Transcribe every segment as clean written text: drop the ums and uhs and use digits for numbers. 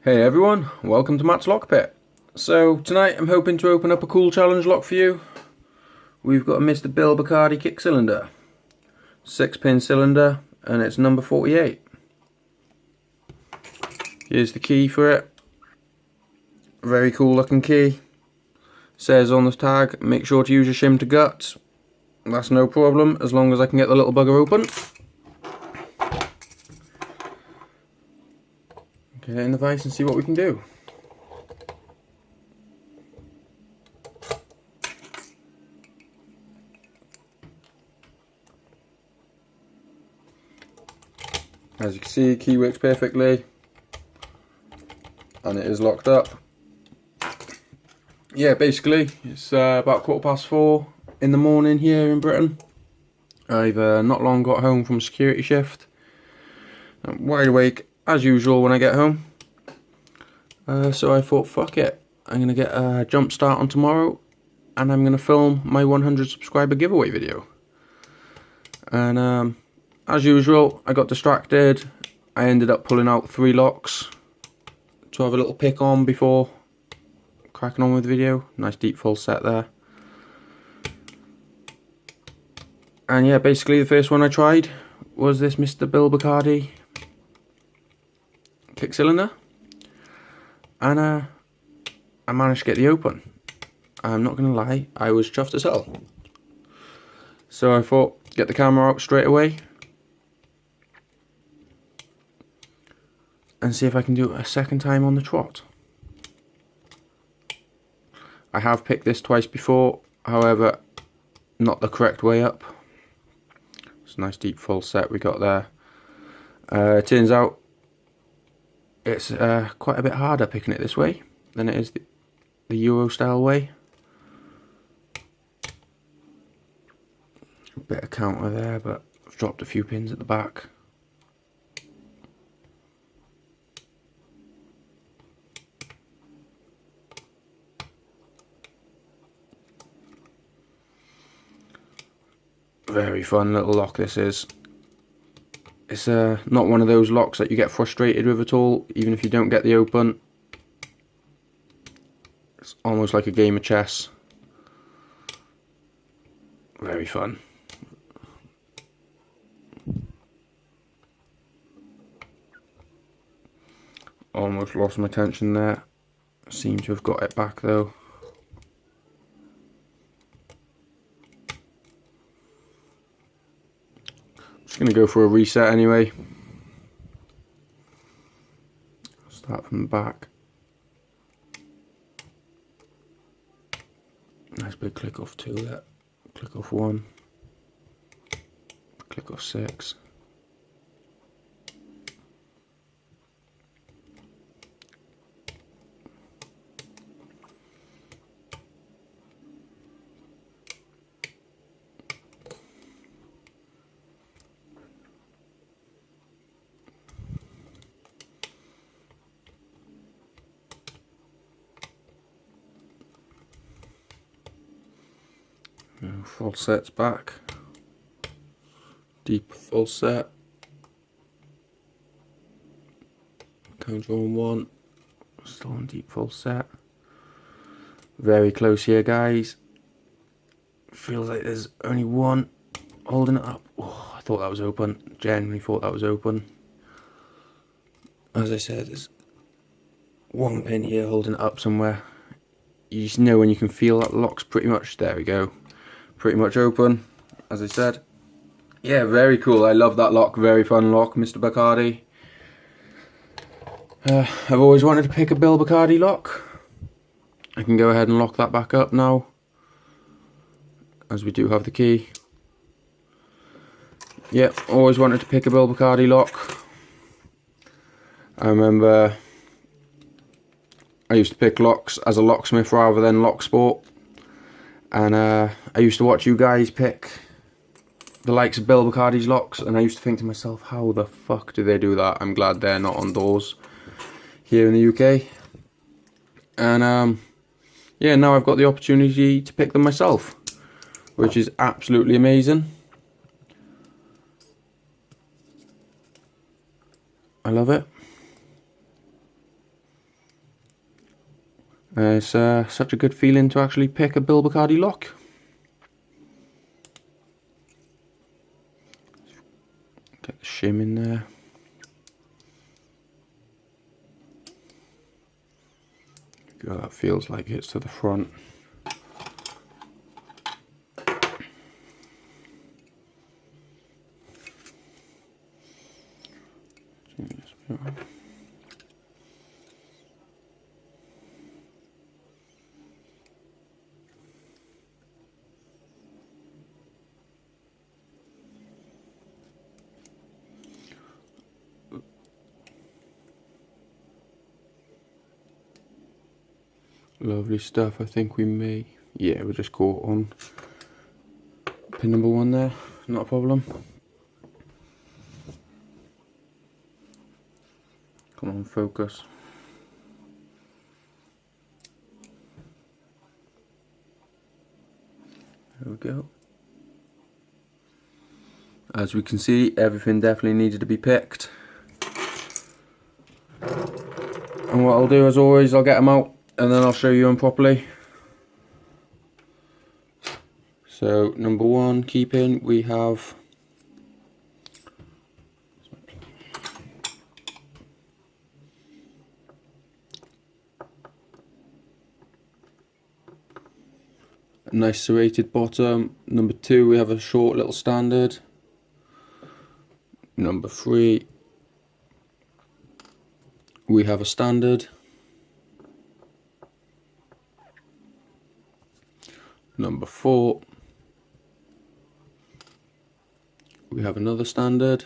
Hey everyone, welcome to Matt's Lock Pit. So tonight I'm hoping to open up a cool challenge lock for you. We've got a Mr. Bill Bacardi kick cylinder, 6-pin cylinder, and it's number 48. Here's the key for it. Very cool looking key. Says on the tag, make sure to use your shim to guts. That's no problem as long as I can get the little bugger open. Get it in the vise and see what we can do. As you can see, key works perfectly and it is locked up. Yeah, basically it's about 4:15 in the morning here in Britain. I've not long got home from security shift. I'm wide awake as usual when I get home. So I thought, fuck it, I'm going to get a jump start on tomorrow and I'm going to film my 100 subscriber giveaway video. And as usual, I got distracted. I ended up pulling out 3 locks to have a little pick on before cracking on with the video. Nice deep full set there. And yeah, basically the first one I tried was this Mr. Bill Bacardi kick cylinder, and I managed to get the open. I'm not gonna lie, I was chuffed as hell. So I thought, get the camera out straight away and see if I can do it a second time on the trot. I have picked this twice before, however not the correct way up. It's a nice deep full set we got there. It turns out it's quite a bit harder picking it this way than it is the Euro style way. A bit of counter there, but I've dropped a few pins at the back. Very fun little lock this is. It's not one of those locks that you get frustrated with at all, even if you don't get the open. It's almost like a game of chess. Very fun. Almost lost my tension there. Seem to have got it back though. Just going to go for a reset anyway. Start from the back. Nice big click off 2 there. Click off 1. Click off 6. Full set's back. Deep full set. Counter on 1. Still on deep full set. Very close here, guys. Feels like there's only one holding it up. Oh, I thought that was open. Genuinely thought that was open. As I said, there's one pin here holding it up somewhere. You just know when you can feel that lock's pretty much, there we go, pretty much open, as I said. Yeah, very cool. I love that lock. Very fun lock, Mr. Bacardi. I've always wanted to pick a Bill Bacardi lock. I can go ahead and lock that back up now, as we do have the key. Yeah, always wanted to pick a Bill Bacardi lock. I remember I used to pick locks as a locksmith rather than lock sport, and I used to watch you guys pick the likes of Bill Bacardi's locks, and I used to think to myself, how the fuck do they do that? I'm glad they're not on doors here in the UK. And yeah, now I've got the opportunity to pick them myself, which is absolutely amazing. I love it. It's such a good feeling to actually pick a Bill Bacardi lock. Get the shim in there. God, that feels like it's to the front. Lovely stuff. I think we may, yeah, we'll just caught on pin number 1 there, not a problem. Come on, focus. There we go. As we can see, everything definitely needed to be picked. And what I'll do, as always, I'll get them out and then I'll show you them properly. So number 1, keeping, we have a nice serrated bottom. Number 2, we have a short little standard. Number 3, we have a standard. Number 4, we have another standard.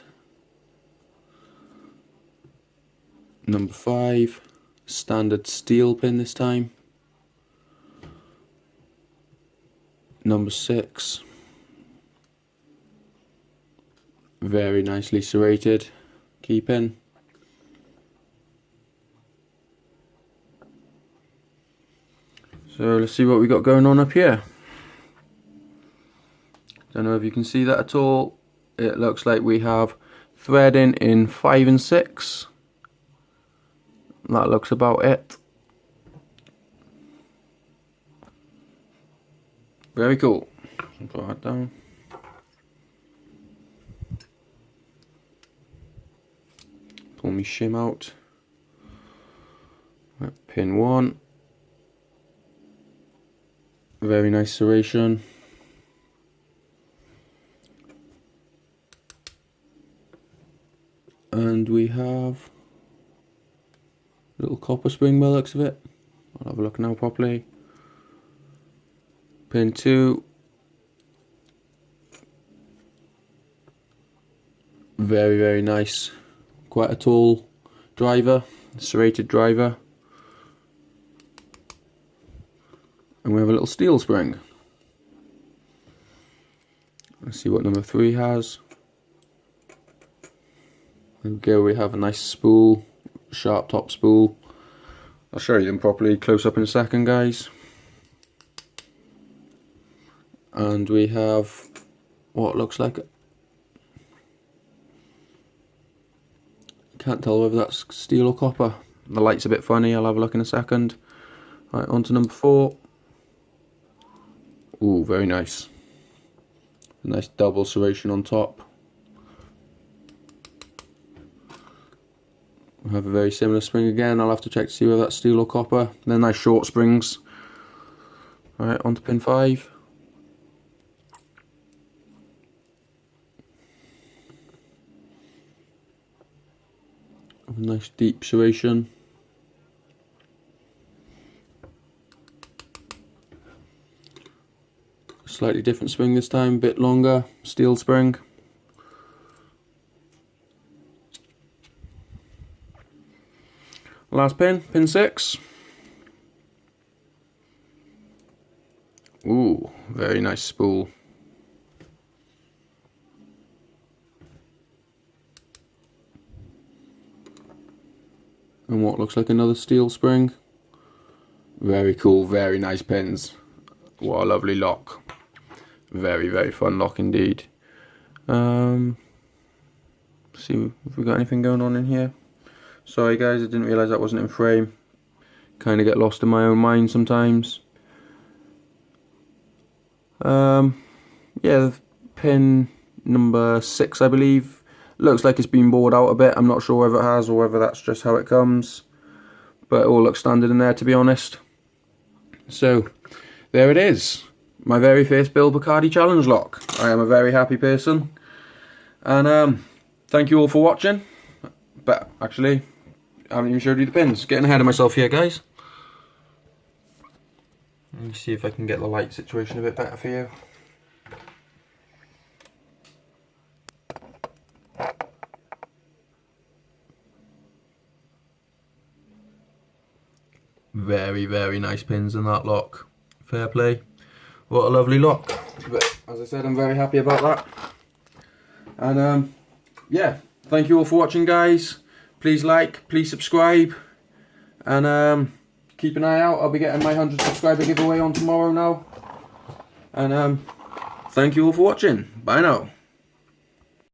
Number 5, standard steel pin this time. Number 6, very nicely serrated key pin. So let's see what we got going on up here. Don't know if you can see that at all. It looks like we have threading in 5 and 6. That looks about it. Very cool. Put that down. Pull my shim out. Right, pin 1. Very nice serration. And we have a little copper spring by the looks of it. I'll have a look now properly. Pin 2. Very, very nice. Quite a tall driver, serrated driver. And we have a little steel spring. Let's see what number 3 has. There we go, we have a nice spool, sharp top spool. I'll show you them properly close up in a second, guys. And we have what looks like, can't tell whether that's steel or copper. The light's a bit funny, I'll have a look in a second. Right, on to number 4. Ooh, very nice. A nice double serration on top. We have a very similar spring again. I'll have to check to see whether that's steel or copper. They're nice short springs. Alright, on to pin 5. A nice deep serration. Slightly different spring this time, a bit longer, steel spring. Last pin, pin 6. Ooh, very nice spool. And what looks like another steel spring. Very cool, very nice pins. What a lovely lock. Very, very fun lock indeed. See if we got anything going on in here. Sorry guys, I didn't realise that wasn't in frame. kind of get lost in my own mind sometimes. Yeah, pin number 6, I believe. Looks like it's been bored out a bit. I'm not sure whether it has or whether that's just how it comes. But it all looks standard in there, to be honest. So, there it is. My very first Bill Bacardi challenge lock. I am a very happy person. And thank you all for watching. But actually, I haven't even showed you the pins. Getting ahead of myself here, guys. Let me see if I can get the light situation a bit better for you. Very, very nice pins in that lock. Fair play. What a lovely lock. But as I said, I'm very happy about that. And yeah, thank you all for watching, guys. Please like, please subscribe, and keep an eye out. I'll be getting my 100 subscriber giveaway on tomorrow now. And thank you all for watching. Bye now.